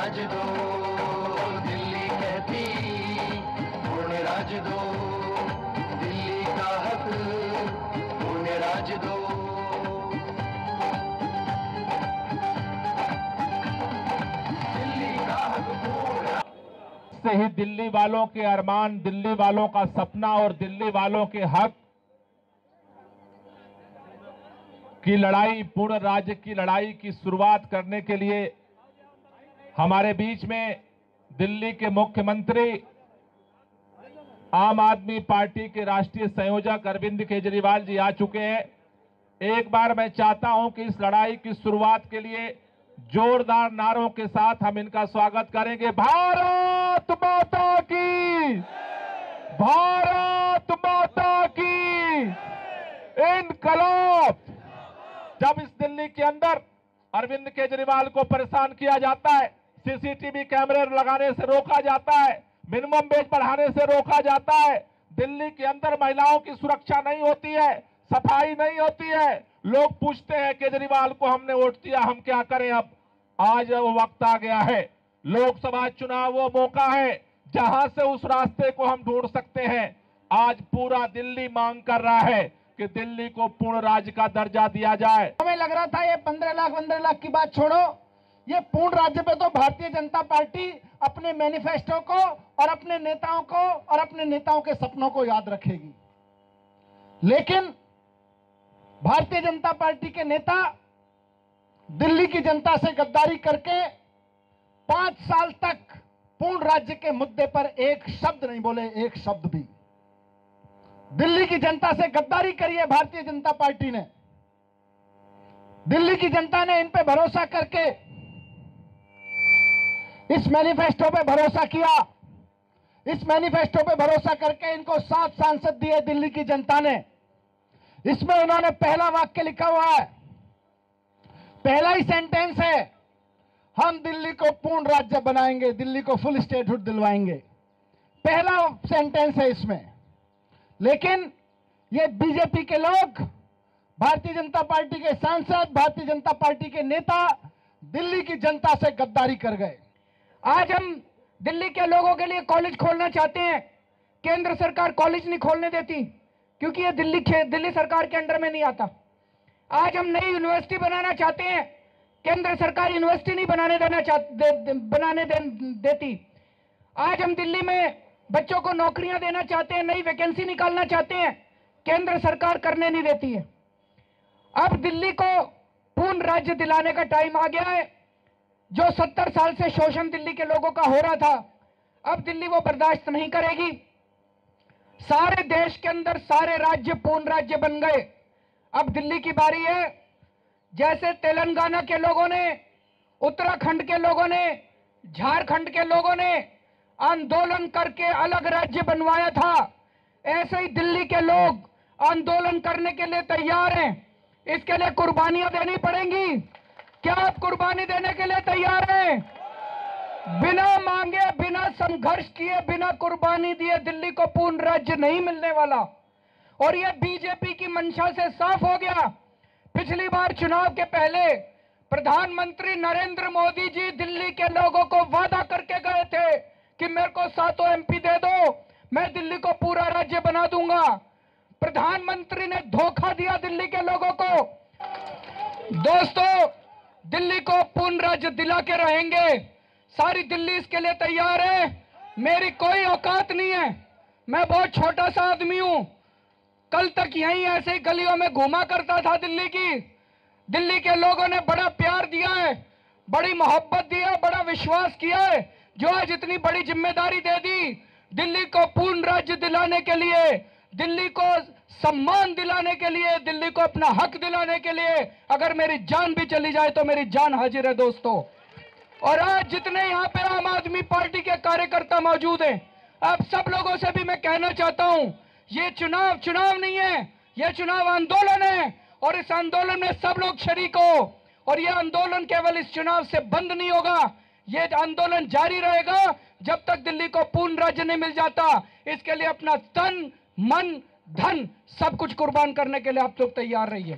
राज दो, दिल्ली कहती पूर्ण राज दो, दिल्ली का हक पूर्ण राज दो। दिल्ली का हक पूर्ण से ही दिल्ली वालों के अरमान, दिल्ली वालों का सपना और दिल्ली वालों के हक की लड़ाई, पूर्ण राज्य की लड़ाई की शुरुआत करने के लिए हमारे बीच में दिल्ली के मुख्यमंत्री, आम आदमी पार्टी के राष्ट्रीय संयोजक अरविंद केजरीवाल जी आ चुके हैं। एक बार मैं चाहता हूं कि इस लड़ाई की शुरुआत के लिए जोरदार नारों के साथ हम इनका स्वागत करेंगे। भारत माता की, भारत माता की इनकलाब। जब इस दिल्ली के अंदर अरविंद केजरीवाल को परेशान किया जाता है, सीसीटीवी कैमरे लगाने से रोका जाता है, मिनिमम वेज बढ़ाने से रोका जाता है, दिल्ली के अंदर महिलाओं की सुरक्षा नहीं होती है, सफाई नहीं होती है, लोग पूछते हैं केजरीवाल को हमने वोट दिया, हम क्या करें। अब आज वो वक्त आ गया है, लोकसभा चुनाव वो मौका है जहां से उस रास्ते को हम ढूंढ सकते हैं। आज पूरा दिल्ली मांग कर रहा है कि दिल्ली को पूर्ण राज्य का दर्जा दिया जाए। हमें लग रहा था ये 15 लाख की बात छोड़ो, ये पूर्ण राज्य पे तो भारतीय जनता पार्टी अपने मैनिफेस्टो को और अपने नेताओं को और अपने नेताओं के सपनों को याद रखेगी। लेकिन भारतीय जनता पार्टी के नेता दिल्ली की जनता से गद्दारी करके 5 साल तक पूर्ण राज्य के मुद्दे पर एक शब्द नहीं बोले, एक शब्द भी। दिल्ली की जनता से गद्दारी करी है भारतीय जनता पार्टी ने। दिल्ली की जनता ने इन पे भरोसा करके इस मैनिफेस्टो पे भरोसा किया। इस मैनिफेस्टो पे भरोसा करके इनको 7 सांसद दिए दिल्ली की जनता ने। इसमें उन्होंने पहला वाक्य लिखा हुआ है, पहला ही सेंटेंस है, हम दिल्ली को पूर्ण राज्य बनाएंगे, दिल्ली को फुल स्टेटहुड दिलवाएंगे। पहला सेंटेंस है इसमें। लेकिन ये बीजेपी के लोग, भारतीय जनता पार्टी के सांसद, भारतीय जनता पार्टी के नेता दिल्ली की जनता से गद्दारी कर गए। आज हम दिल्ली के लोगों के लिए कॉलेज खोलना चाहते हैं, केंद्र सरकार कॉलेज नहीं खोलने देती क्योंकि ये दिल्ली सरकार के अंडर में नहीं आता। आज हम नई यूनिवर्सिटी बनाना चाहते हैं, केंद्र सरकार यूनिवर्सिटी नहीं बनाने देती। आज हम दिल्ली में बच्चों को नौकरियां देना चाहते हैं, नई वैकेंसी निकालना चाहते हैं, केंद्र सरकार करने नहीं देती है। अब दिल्ली को पूर्ण राज्य दिलाने का टाइम आ गया है। जो 70 साल से शोषण दिल्ली के लोगों का हो रहा था, अब दिल्ली वो बर्दाश्त नहीं करेगी। सारे देश के अंदर सारे राज्य पूर्ण राज्य बन गए। अब दिल्ली की बारी है। जैसे तेलंगाना के लोगों ने, उत्तराखंड के लोगों ने, झारखंड के लोगों ने आंदोलन करके अलग राज्य बनवाया था, ऐसे ही दिल्ली के लोग आंदोलन करने के लिए तैयार हैं। इसके लिए कुर्बानियां देनी पड़ेंगी। क्या आप कुर्बानी देने के लिए तैयार हैं? बिना मांगे, बिना संघर्ष किए, बिना कुर्बानी दिए दिल्ली को पूर्ण राज्य नहीं मिलने वाला। और यह बीजेपी की मंशा से साफ हो गया। पिछली बार चुनाव के पहले प्रधानमंत्री नरेंद्र मोदी जी दिल्ली के लोगों को वादा करके गए थे कि मेरे को 7 एमपी दे दो, मैं दिल्ली को पूरा राज्य बना दूंगा। प्रधानमंत्री ने धोखा दिया दिल्ली के लोगों को। दोस्तों, दिल्ली को पूर्ण राज्य दिला के रहेंगे। सारी दिल्ली इसके लिए तैयार है। मेरी कोई औकात नहीं है, मैं बहुत छोटा सा आदमी हूं। कल तक यहीं ऐसे ही गलियों में घूमा करता था दिल्ली की। दिल्ली के लोगों ने बड़ा प्यार दिया है, बड़ी मोहब्बत दिया, बड़ा विश्वास किया है, जो आज इतनी बड़ी जिम्मेदारी दे दी दिल्ली को पूर्ण राज्य दिलाने के लिए, दिल्ली को सम्मान दिलाने के लिए, दिल्ली को अपना हक दिलाने के लिए। अगर मेरी जान भी चली जाए तो मेरी जान हाजिर है दोस्तों। और आज जितने यहाँ पे आम आदमी पार्टी के कार्यकर्ता मौजूद हैं, आप सब लोगों से भी मैं कहना चाहता हूं, ये चुनाव नहीं है, ये चुनाव आंदोलन है। और इस आंदोलन में सब लोग शरीक हो। और यह आंदोलन केवल इस चुनाव से बंद नहीं होगा, ये आंदोलन जारी रहेगा जब तक दिल्ली को पूर्ण राज्य नहीं मिल जाता। इसके लिए अपना तन, मन, धन सब कुछ कुर्बान करने के लिए आप लोग तैयार रहिए।